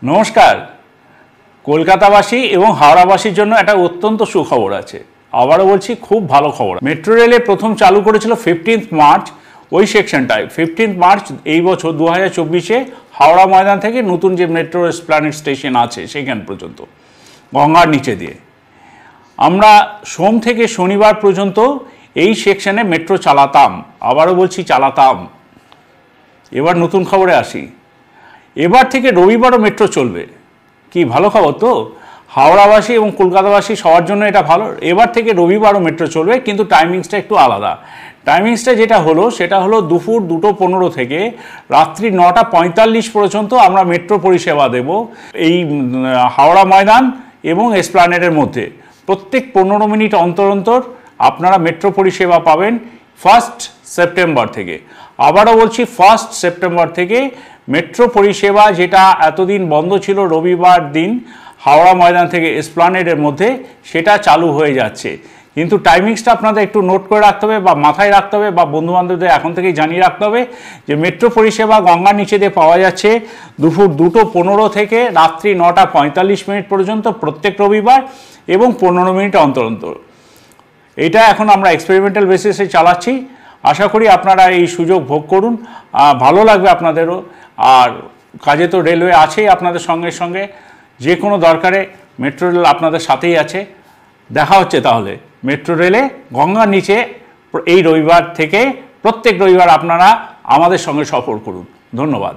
নমস্কার। কলকাতাবাসী এবং হাওড়াবাসীর জন্য একটা অত্যন্ত সুখবর আছে। আবারও বলছি, খুব ভালো খবর। মেট্রো রেলে প্রথম চালু করেছিল 15 মার্চ। ওই সেকশনটায় 15 মার্চ এই বছর 2024-এ হাওড়া ময়দান থেকে নতুন যে মেট্রো এসপ্ল্যানেড স্টেশন আছে সেখান পর্যন্ত গঙ্গার নিচে দিয়ে আমরা সোম থেকে শনিবার পর্যন্ত এই সেকশনে মেট্রো চালাতাম। আবারও বলছি, চালাতাম। এবার নতুন খবরে আসি। এবার থেকে রবিবারও মেট্রো চলবে। কি ভালো খবর তো! হাওড়াবাসী এবং কলকাতাবাসী সবার জন্য এটা ভালো। এবার থেকে রবিবারও মেট্রো চলবে, কিন্তু টাইমিংসটা একটু আলাদা। টাইমিংসটা যেটা হলো সেটা হলো দুপুর 2:15 থেকে রাত্রি 9:45 পর্যন্ত আমরা মেট্রো পরিষেবা দেব এই হাওড়া ময়দান এবং এসপ্ল্যানেডের মধ্যে। প্রত্যেক 15 মিনিট অন্তর অন্তর আপনারা মেট্রো পরিষেবা পাবেন 1 সেপ্টেম্বর থেকে। আবারও বলছি, 1 সেপ্টেম্বর থেকে মেট্রো পরিষেবা, যেটা এতদিন বন্ধ ছিল রবিবার দিন হাওড়া ময়দান থেকে এসপ্ল্যানেডের মধ্যে, সেটা চালু হয়ে যাচ্ছে। কিন্তু টাইমিংসটা আপনাদের একটু নোট করে রাখতে হবে বা মাথায় রাখতে হবে বা বন্ধুবান্ধবদের এখন থেকেই জানিয়ে রাখতে হবে যে মেট্রো পরিষেবা গঙ্গার নিচে দিয়ে পাওয়া যাচ্ছে দুপুর 2:15 থেকে রাত্রি 9:45 পর্যন্ত প্রত্যেক রবিবার এবং 15 মিনিট অন্তর অন্তর। এটা এখন আমরা এক্সপেরিমেন্টাল বেসিসে চালাচ্ছি। আশা করি আপনারা এই সুযোগ ভোগ করুন, ভালো লাগবে আপনাদেরও। আর কাজে তো রেলওয়ে আছেই আপনাদের সঙ্গে সঙ্গে। যে কোনো দরকারে মেট্রো রেল আপনাদের সাথেই আছে। দেখা হচ্ছে তাহলে মেট্রো রেলে গঙ্গার নিচে এই রবিবার থেকে। প্রত্যেক রবিবার আপনারা আমাদের সঙ্গে সফর করুন। ধন্যবাদ।